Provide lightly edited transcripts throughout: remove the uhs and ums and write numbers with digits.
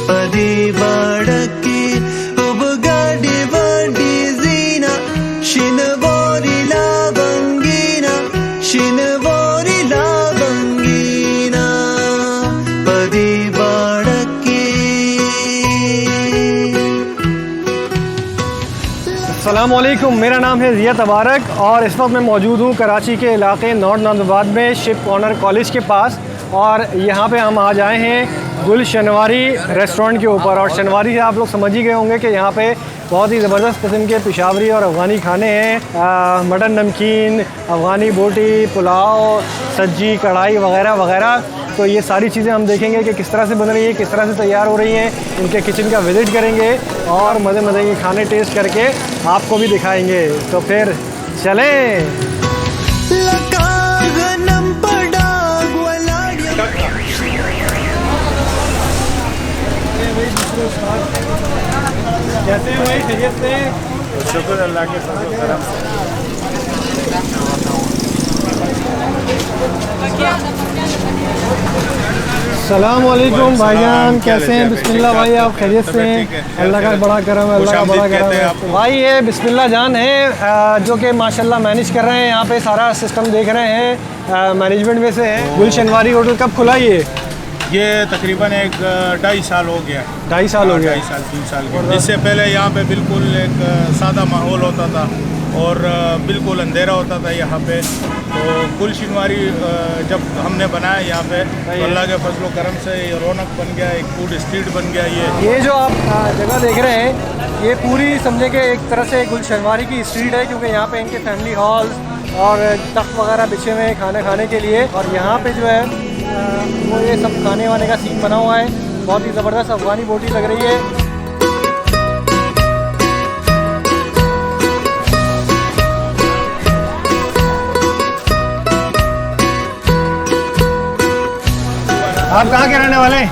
पदी बाड़की उबगाडी बाडी जीना शिनवोरी लावंगीना शिनवोरी लावंगीना पदी बाड़की। अस्सलामुअलैकुम, मेरा नाम है ज़िया तबारक और इस वक्त मैं मौजूद हूँ कराची के इलाके नॉर्थ नाज़िबाद में शिप कॉर्नर कॉलेज के पास। और यहाँ पे हम आज आए हैं गुल शनवारी रेस्टोरेंट के ऊपर। और शनवारी से आप लोग समझ ही गए होंगे कि यहाँ पे बहुत ही ज़बरदस्त किस्म के पेशावरी और अफ़गानी खाने हैं। मटन नमकीन, अफ़गानी बोटी, पुलाव, सब्जी, कढ़ाई वगैरह वगैरह। तो ये सारी चीज़ें हम देखेंगे कि किस तरह से बन रही है, किस तरह से तैयार हो रही हैं। इनके किचन का विज़िट करेंगे और मज़े मज़े के खाने टेस्ट करके आपको भी दिखाएंगे। तो फिर चलें। कैसे हैं भाई, खैरियत से? शुक्र अल्लाह के करम से। सलाम वालेकुम भाईजान, कैसे हैं? बिस्मिल्लाह भाई, आप खैरियत से हैं? अल्लाह का बड़ा करम है, अल्लाह का बड़ा करम है भाई। ये बिस्मिल्लाह जान है जो कि माशाल्लाह मैनेज कर रहे हैं यहाँ पे, सारा सिस्टम देख रहे हैं, मैनेजमेंट में से है। गुल शनवारी होटल कब खुला ये तकरीबन एक 2.5 साल हो गया। 2.5 साल हो गया? 2.5 साल 3 साल के। इससे पहले यहाँ पे बिल्कुल एक सादा माहौल होता था और बिल्कुल अंधेरा होता था यहाँ पे। तो गुल शनवारी जब हमने बनाया यहाँ पे तो अल्लाह के फजलो करम से ये रौनक बन गया, एक फूड स्ट्रीट बन गया। ये जो आप जगह देख रहे हैं ये पूरी समझे कि एक तरह से गुल शनवारी की स्ट्रीट है, क्योंकि यहाँ पे इनके फैमिली हॉल्स और तख्त वगैरह बिछे हुए हैं खाना खाने के लिए। और यहाँ पे जो है वो ये सब खाने वाने का सीन बना हुआ है। बहुत ही ज़बरदस्त अफ़गानी बोटी लग रही है। आप कहाँ के रहने वाले हैं?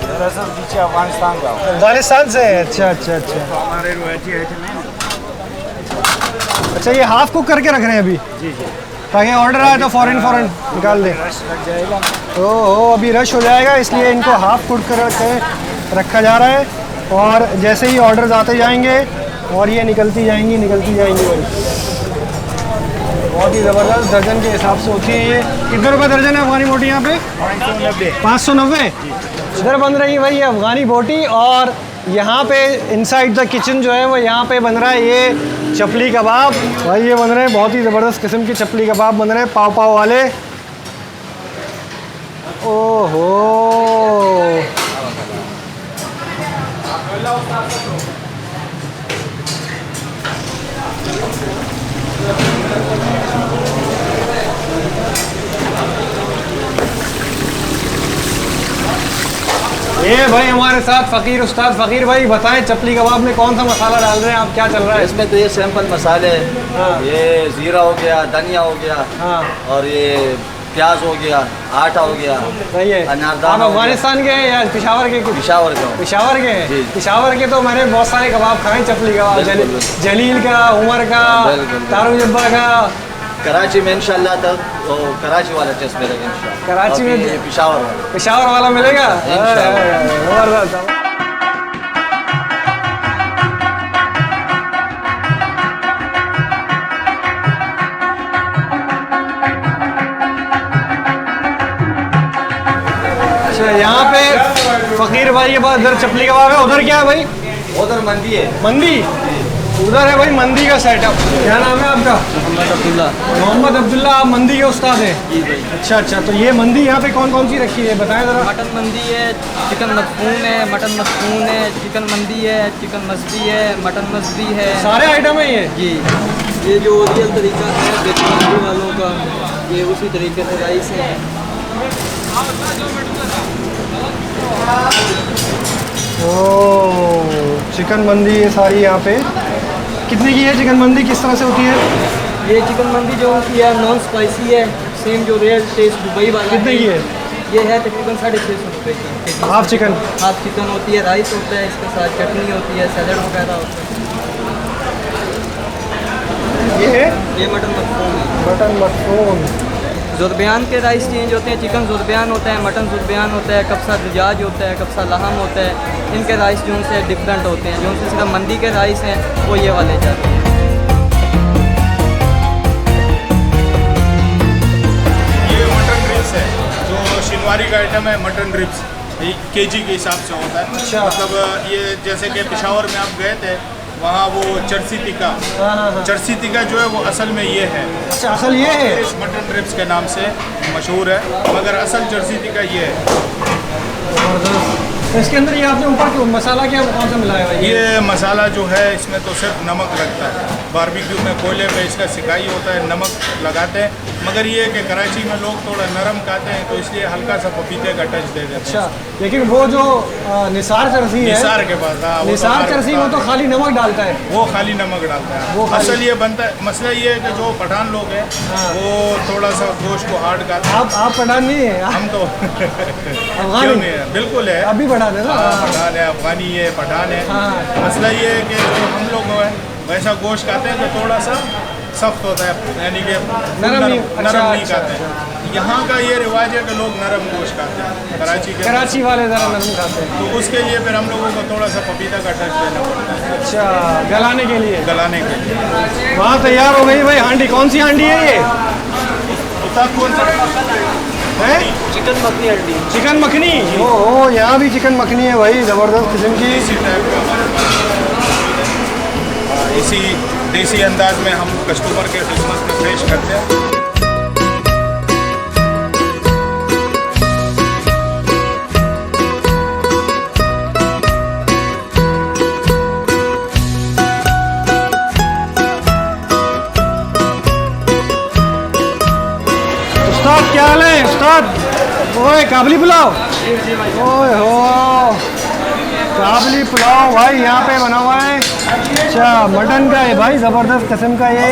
दरअसल पीछे अफगानिस्तान का। अफगानिस्तान से? अच्छा अच्छा अच्छा। हमारे रोयती है अच्छा, ये हाफ कुक करके रख रहे हैं अभी? जी जी, ताकि ऑर्डर आए तो फ़ौरन निकाल दें। रश लग जाएगा। तो अभी रश हो जाएगा, इसलिए इनको हाफ कुक कर रखा जा रहा है। और जैसे ही ऑर्डर्स आते जाएंगे और ये निकलती जाएंगी बहुत ही ज़बरदस्त दर्जन के हिसाब से होती है। ये कितने रुपए दर्जन है अफ़गानी बोटी यहाँ पे? 590। इधर बन रही है भाई ये अफ़गानी बोटी। और यहाँ पे इनसाइड द किचन जो है वो यहाँ पे बन रहा है ये चपली कबाब। भाई ये बन रहे हैं बहुत ही ज़बरदस्त किस्म के चपली कबाब बन रहे हैं, पाव पाव वाले। ओहो, ये भाई हमारे साथ फ़कीर उस्ताद। फ़कीर भाई बताएं, चपली कबाब में कौन सा मसाला डाल रहे हैं आप, क्या चल रहा है इसमें? तो ये सिंपल मसाले, ये ज़ीरा हो गया, धनिया हो गया, और ये प्याज हो गया, आटा हो गया। सही है। आप अफगानिस्तान के हैं या पेशावर के? पेशावर के। पेशावर के हैं? पेशावर के तो मैंने बहुत सारे कबाब खाए, चपली कबाब, जलील का, उमर का, तारू जब्बा का। कराची में इंशाल्लाह तक तो कराची वाला टेस्ट मिलेगा इंशाल्लाह। कराची में पेशावर वाला मिलेगा। अच्छा, यहाँ पे फ़कीर भाई के पास इधर चपली कबाब है, उधर क्या है भाई? उधर मंदी है। मंदी? उधर है भाई मंदी का सेटअप। क्या नाम है आपका? मोहम्मद अब्दुल्ला। आप मंदी के उस्ताद हैं? जी भाई। अच्छा अच्छा, तो ये मंदी यहाँ पे कौन कौन सी रखी है बताएं ज़रा। मटन मंदी है, चिकन मखफून है, मटन मखफून है, चिकन मंदी है, चिकन मसबी है, मटन मसबी है। सारे आइटम है ये? जी, ये जो ओरिजिनल तरीका है बेतुल वालों का, ये उसी तरीके से राइस है। ओह, चिकन मंदी ये सारी यहाँ पे। कितने की है चिकन मंदी, किस तरह से होती है? ये चिकन मंदी जो होती है नॉन स्पाइसी है, सेम जो रियल टेस्ट दुबई वाला। कितने की है? ये है तकरीबन 650 रुपये की। Half chicken? हाफ चिकन होती है, राइस होता है, इसके साथ चटनी होती है, सैलड वगैरह होता है। ये है? ये मटन मखफून है। मटन मखफून। ज़ुरबियान के राइस चेंज होते हैं, चिकन ज़ुरबियान होता है, मटन ज़ुरबियान होता है, कब्सा दजाज होता है, कब्सा लहम होता है। इनके राइस जो से डिफरेंट होते हैं। जो से सिर्फ मंदी के राइस हैं वो ये वाले जाते हैं। ये मटन रिब्स है, जो शिनवारी का आइटम है। मटन रिब्स केजी के हिसाब से होता है। अच्छा। मतलब ये जैसे कि पेशावर में आप गए थे, वहाँ वो चरसी टिक्का, चरसी टिक्का जो है वो असल में ये है। अच्छा, असल ये है। इस मटन रिब्स के नाम से मशहूर है, मगर असल चरसी टिक्का ये है। तो इसके अंदर ये आपने ऊपर क्यों मसाला क्या कौन सा मिलाया है? ये मसाला जो है इसमें तो सिर्फ नमक लगता है। बारबेक्यू में कोयले पे इसका सिकाई होता है, नमक लगाते हैं। मगर ये है कि कराची में लोग थोड़ा नरम खाते हैं, तो इसलिए हल्का सा पपीते का टच दे देते हैं। अच्छा, लेकिन वो जो निसार चरसी है, निसार के पास, हाँ, वो निसार तो चरसी वो तो खाली नमक डालता है। वो खाली नमक डालता है। वो खाली- असल ये बनता है। मसला ये है कि जो पठान लोग हैं वो थोड़ा सा गोश्त को हार्ड खाते हैं। आप पठान नहीं है? हम तो अफगानी? क्यों नहीं है, बिल्कुल है। अभी पठान है ना? हाँ, पठान है, अफगानी है, पठान है। हाँ। मसला ये है कि जो हम लोग हैं वैसा गोश्त खाते हैं जो थोड़ा सा सख्त होता है, यानी कि नरम नहीं। नरम नहीं अच्छा, खाते हैं। यहाँ का ये रिवाज है कि लोग नरम गोश्त खाते हैं कराची वाले ज़रा नरम खाते हैं। तो उसके लिए फिर हम लोगों को थोड़ा सा पपीता का टच देना पड़ता है। अच्छा, गलाने के लिए। गलाने के लिए। वहाँ तैयार हो गई भाई हांडी। कौन सी हांडी है ये? कौन सा है? चिकन मखनी हंडी। चिकन मखनी। ओ, यहाँ भी चिकन मखनी है भाई, ज़बरदस्त किस्म की। इसी टाइप का इसी देसी अंदाज में हम कस्टमर के खिदमत में पेश करते हैं। उस्ताद क्या हाल है उस्ताद? ओए काबली पुलाव। ओए हो, काबली पुलाव भाई यहाँ पे बना हुआ है। अच्छा, मटन का है भाई, ज़बरदस्त किस्म का ये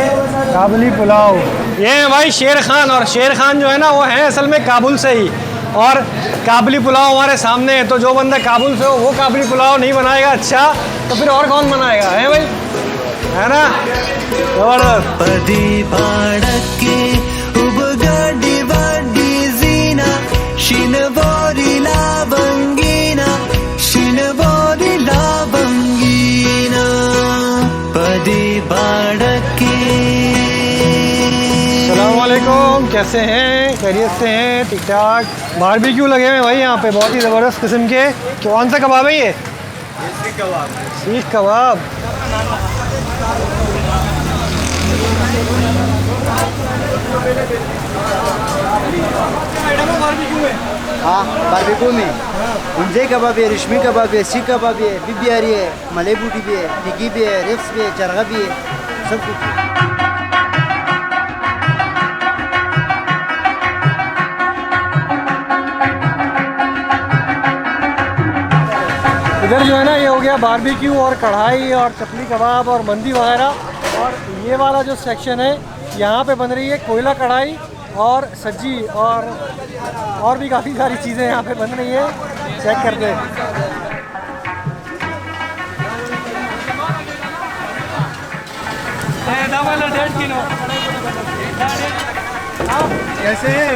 काबली पुलाव। ये है भाई शेर खान, और शेर खान जो है ना वो है असल में काबुल से ही। और काबली पुलाव हमारे सामने है, तो जो बंदा काबुल से हो वो काबली पुलाव नहीं बनाएगा अच्छा तो फिर और कौन बनाएगा? है भाई, है ना? ज़बरदस्त। पदी बाड़के उबगाडी वाडी जीना शिनवारी लावंगीना शिनवारी लावंगीना पदी बाड़के। अस्सलामुअलैकुम, कैसे हैं? खैरियत से हैं? ठीक ठाक। बारबेक्यू लगे हुए हैं भाई यहाँ पे, बहुत ही ज़बरदस्त किस्म के। कौन सा कबाब है ये? सीख कबाब। सीख कबाब। हाँ, बारबेक्यू में इंजे कबाब है, रेशमी कबाब है, सीख कबाब है, बिबियारी है, मलई बूटी भी है, टिक्की भी है, रेफ्स भी है, चरगा भी है, सब कुछ। इधर जो है ना ये हो गया बारबेक्यू और कढ़ाई और चपली कबाब और मंदी वगैरह। और ये वाला जो सेक्शन है यहाँ पे बन रही है कोयला कढ़ाई और सज्जी और भी काफ़ी सारी चीज़ें यहाँ पे बन रही हैं। चेक करते हैं। कैसे हैं?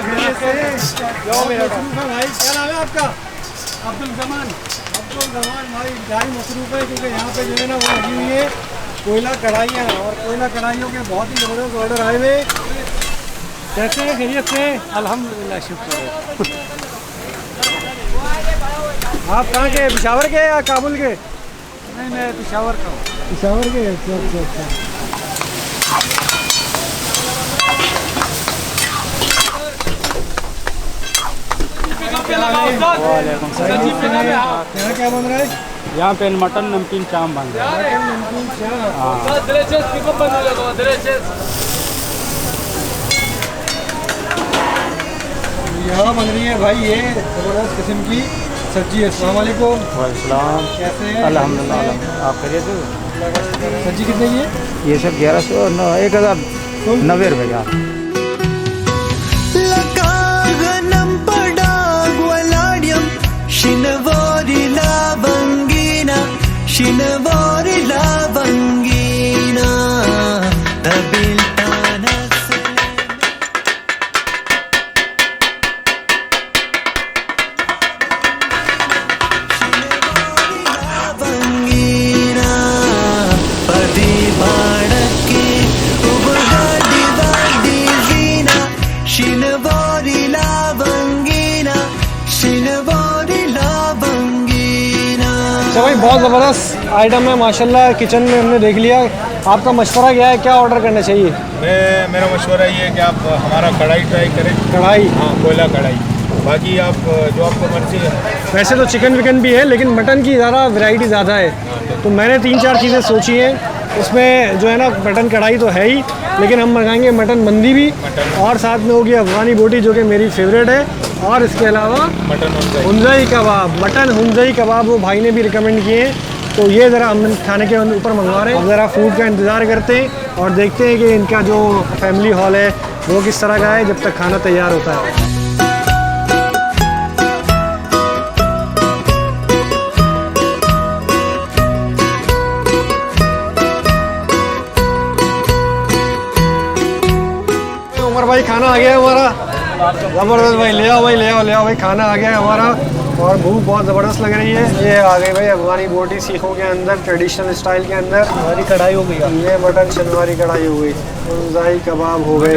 भाई क्या नाम है आपका? अब्दुल जमान भाई। गाड़ी मसरूफ़ है क्योंकि यहाँ पे जो है ना वो लगी हुई है कोयला कढ़ाइयाँ, और कोयला कढ़ाइयों के बहुत ही ज़बरदस्त ऑर्डर आए हुए। कैसे हैं? खैरियत से? अल्हम्दुलिल्लाह, शुक्र है। आप कहाँ के? पेशावर के या काबुल के? नहीं, मैं पेशावर का हूँ। पेशावर के? अच्छा। यहाँ क्या बन रहा है? यहाँ पे मटन नमकीन चाम बन रहा है। यहाँ बन रही है भाई ये ज़बरदस्त किस्म की सब्जी। अस्सलाम वालेकुम। वालेकुम। कैसे हैं? अल्हम्दुलिल्लाह। आप खैरियत से? सब्जी कितने की है? ये सब 1100 1090 रुपये का। लकागनम पडाग्वलाड्यम शिनवारी लावंगीना शिनवारी लावंगीना तबिल तानस। शिनवारी लावंगीना। अच्छा भाई, बहुत ज़बरदस्त आइटम है माशाल्लाह। किचन में हमने देख लिया, आपका मशवरा क्या है, क्या ऑर्डर करना चाहिए? मेरा मशवरा ये है कि आप हमारा कढ़ाई ट्राई करें। कढ़ाई? हाँ, कोयला कढ़ाई। बाकी आप जो आपको मर्जी है। वैसे तो चिकन विकन भी है, लेकिन मटन की ज़्यादा वैरायटी ज़्यादा है, तो मैंने 3-4 चीज़ें सोची हैं। उसमें जो है ना, मटन कढ़ाई तो है ही, लेकिन हम मंगाएंगे मटन मंदी भी, और साथ में होगी अफगानी बोटी जो कि मेरी फेवरेट है, और इसके अलावा मटन हुंजई कबाब, मटन हुंजई कबाब वो भाई ने भी रिकमेंड किए हैं। तो ये ज़रा हम खाने के ऊपर मंगवा रहे हैं। ज़रा फूड का इंतज़ार करते हैं और देखते हैं कि इनका जो फैमिली हॉल है वो किस तरह का है जब तक खाना तैयार होता है। उमर भाई, खाना आ गया है हमारा। ज़बरदस्त भाई, ले आओ भाई, ले आओ ले आओ भाई, खाना आ गया है हमारा और भूख बहुत ज़बरदस्त लग रही है। ये आ गई भाई अफगानी बोटी सीखों के अंदर, ट्रेडिशनल स्टाइल के अंदर। हमारी कढ़ाई हो गई, ये मटन शनवारी कढ़ाई हो गई, हुंजई कबाब हो गए,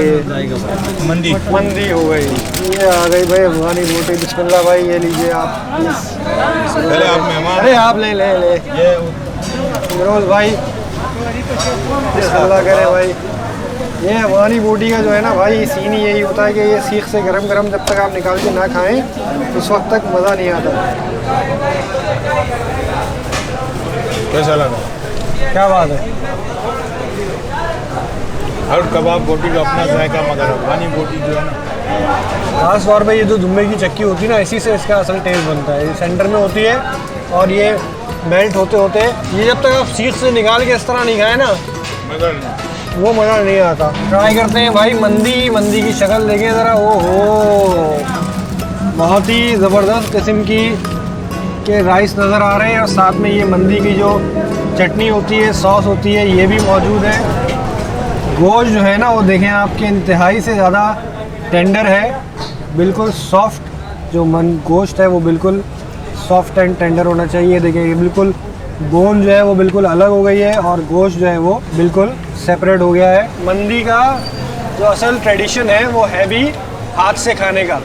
मंदी हो गई। ये आ गई भाई अफगानी बोटी। बिस्मिल्लाह भाई, ये लीजिए आप। पहले आप मेहमान। अरे आप ले ले ले रोज़ भाई, बिस्मिल्लाह करें भाई। ये अफगानी बोटी का जो है ना भाई, सीन ही यही होता है कि ये सीख से गरम गरम जब तक आप निकाल के ना खाएं उस वक्त तक मज़ा नहीं आता। कैसा लगा? क्या बात है। हर कबाब बोटी का अपना जायका, मगर अफगानी बोटी जो है ना, खास तौर पे ये जो दुम्बे की चक्की होती है ना, इसी से इसका असल टेस्ट बनता है। ये सेंटर में होती है और ये मेल्ट होते होते, ये जब तक आप सीख से निकाल के इस तरह नहीं खाए ना, मगर वो मज़ा नहीं आता। ट्राई करते हैं भाई मंदी की शक्ल देखें ज़रा। ओहो, बहुत ही ज़बरदस्त किस्म की के राइस नज़र आ रहे हैं, और साथ में ये मंदी की जो चटनी होती है, सॉस होती है, ये भी मौजूद है। गोश्त जो है ना वो देखें आपके इंतहाई से ज़्यादा टेंडर है, बिल्कुल सॉफ्ट। जो गोश्त है वो बिल्कुल सॉफ्ट एंड टेंडर होना चाहिए। देखें ये बिल्कुल बोन जो है वो बिल्कुल अलग हो गई है और गोश्त जो है वो बिल्कुल सेपरेट हो गया है। मंदी का जो असल ट्रेडिशन है वो है भी हाथ से खाने का,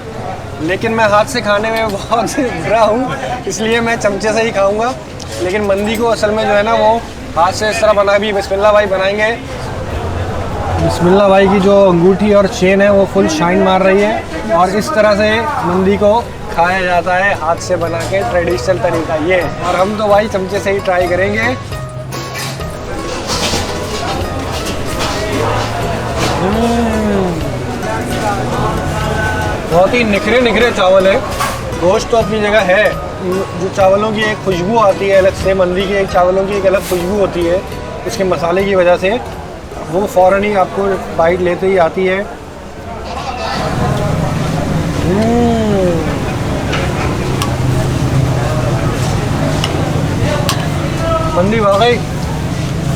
लेकिन मैं हाथ से खाने में बहुत बुरा हूँ, इसलिए मैं चमचे से ही खाऊंगा। लेकिन मंदी को असल में जो है ना वो हाथ से इस तरह बना भी। बिस्मिल्लाह भाई बनाएंगे। बिस्मिल्लाह भाई की जो अंगूठी और चेन है वो फुल शाइन मार रही है, और इस तरह से मंदी को खाया जाता है हाथ से बना के, ट्रेडिशनल तरीका ये है। और हम तो भाई चमचे से ही ट्राई करेंगे। बहुत ही निखरे चावल है। गोश्त तो अपनी जगह है, जो चावलों की एक खुशबू आती है अलग से, मंदी की एक चावलों की एक अलग खुशबू होती है उसके मसाले की वजह से, वो फ़ौरन ही आपको बाइट लेते ही आती है। मंदी वाकई,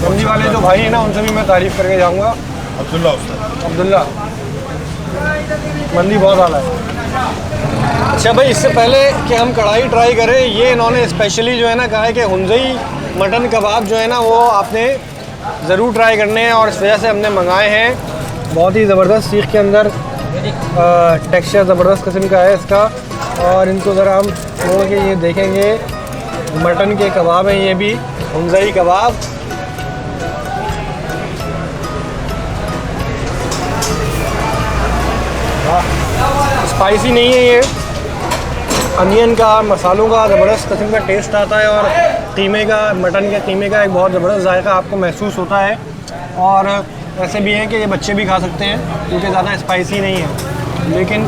मंदी वाले जो भाई हैं ना उनसे भी मैं तारीफ़ करके जाऊँगा। अब्दुल्ला, मंदी बहुत आला है। अच्छा भाई, इससे पहले कि हम कढ़ाई ट्राई करें, ये इन्होंने स्पेशली जो है ना कहा है कि हुंजई मटन कबाब जो है ना वो आपने ज़रूर ट्राई करने हैं, और इस वजह से हमने मंगाए हैं। बहुत ही ज़बरदस्त सीख के अंदर टेक्सचर ज़बरदस्त किस्म का है इसका। और इनको ज़रा हम खोल के ये देखेंगे, मटन के कबाब हैं ये भी, हुंजई कबाब। स्पाइसी नहीं है ये, अनियन का, मसालों का ज़बरदस्त किस्म का टेस्ट आता है, और कीमे का, मटन के कीमे का एक बहुत ज़बरदस्त जायका आपको महसूस होता है। और ऐसे भी है कि ये बच्चे भी खा सकते हैं क्योंकि ज़्यादा स्पाइसी नहीं है। लेकिन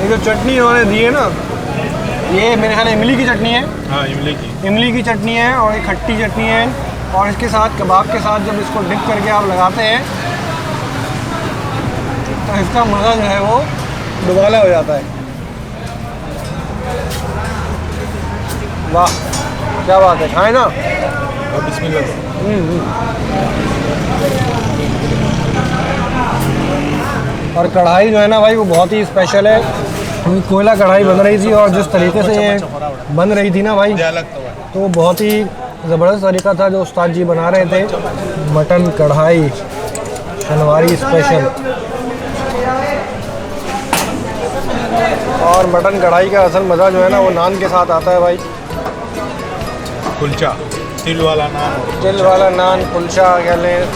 ये जो चटनी उन्होंने दी है ना, ये मेरे ख्याल इमली की चटनी है। हाँ, इमली की चटनी है, और एक खट्टी चटनी है, और इसके साथ कबाब के साथ जब इसको डिप करके आप लगाते हैं तो इसका मज़ा जो है वो दुबाला हो जाता है। वाह, क्या बात है, खाए ना। बिस्मिल्लाह। और कढ़ाई जो है ना भाई वो बहुत ही स्पेशल है, क्योंकि कोयला कढ़ाई बन रही थी, और जिस तरीके से ये बन रही थी ना भाई, तो वो बहुत ही ज़बरदस्त तरीका था जो उस्ताद जी बना रहे थे। मटन कढ़ाई शनवारी स्पेशल। और मटन कढ़ाई का असल मज़ा जो है ना वो नान के साथ आता है भाई। कुलचा, तिल वाला नान, तिल वाला नान, कुलचा कह लें।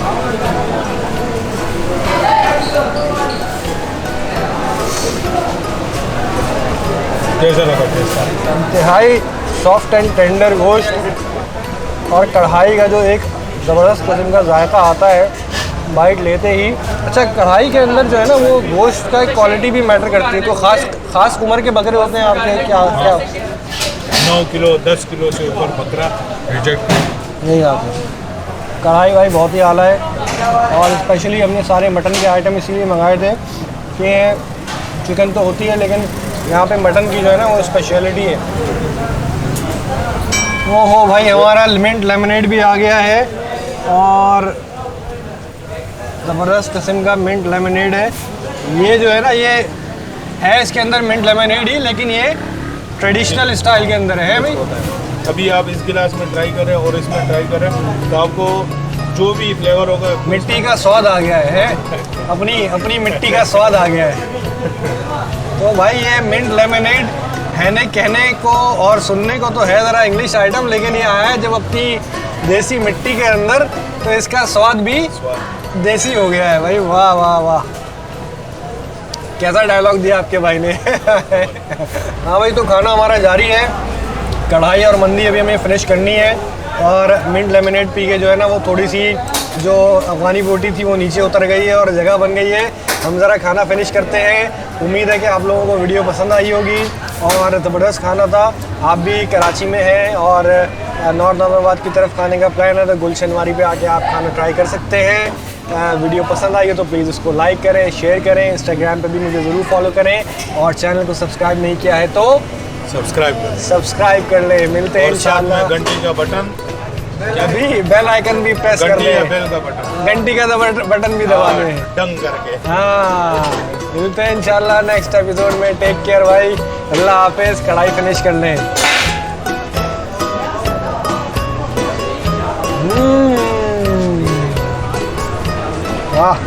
कैसा लगा टेस्ट? इंतहाई सॉफ्ट एंड टेंडर गोश्त और कढ़ाई का जो एक ज़बरदस्त किस्म का जायका आता है बाइट लेते ही। अच्छा, कढ़ाई के अंदर जो है ना वो गोश्त का क्वालिटी भी मैटर करती है। तो ख़ास उम्र के बकरे होते हैं आपके क्या? 9 किलो 10 किलो से ऊपर बकरा रिजेक्ट नहीं आते। कढ़ाई भाई बहुत ही आला है और स्पेशली हमने सारे मटन के आइटम इसलिए मंगाए थे कि चिकन तो होती है लेकिन यहाँ पे मटन की जो है ना वो स्पेशलिटी है। वो हो भाई, हमारा मिंट लेमनेड भी आ गया है और ज़बरदस्त किस्म का मिंट लेमनेड है। ये जो है ना ये है इसके अंदर मिंट लेमनेड ही, लेकिन ये ट्रेडिशनल स्टाइल के अंदर है भाई। अभी आप इस गिलास में ट्राई करें और इसमें ट्राई करें तो आपको जो भी फ्लेवर होगा मिट्टी का स्वाद आ गया है, अपनी मिट्टी का स्वाद आ गया है। तो भाई ये मिंट लेमनेड है ने कहने को और सुनने को तो है ज़रा इंग्लिश आइटम, लेकिन ये आया है जब अपनी देसी मिट्टी के अंदर तो इसका स्वाद भी देसी हो गया है भाई। वाह वाह वाह, कैसा डायलॉग दिया आपके भाई ने। हाँ भाई, तो खाना हमारा जारी है। कढ़ाई और मंदी अभी हमें फिनिश करनी है और मिंट लेमनेड पी के जो है ना वो थोड़ी सी जो अफगानी बोटी थी वो नीचे उतर गई है और जगह बन गई है। हम ज़रा खाना फिनिश करते हैं। उम्मीद है कि आप लोगों को वीडियो पसंद आई होगी और ज़बरदस्त खाना था। आप भी कराची में हैं और नॉर्थ नाज़िराबाद की तरफ खाने का प्लान है तो गुलशनवारी पे आके आप खाना ट्राई कर सकते हैं। वीडियो पसंद आई है तो प्लीज़ उसको लाइक करें, शेयर करें। इंस्टाग्राम पे भी मुझे ज़रूर फॉलो करें और चैनल को सब्सक्राइब नहीं किया है तो सब्सक्राइब कर लें। मिलते हैं इंशाल्लाह। घंटी का बटन, अभी बेल आइकन भी प्रेस कर लें, बेल का बटन, घंटी का बटन भी दबा दें डंग करके। हाँ, मिलते हैं इंशाल्लाह नेक्स्ट एपिसोड में। टेक केयर भाई, अल्लाह हाफिज़। कढ़ाई फिनिश कर लें। वाह।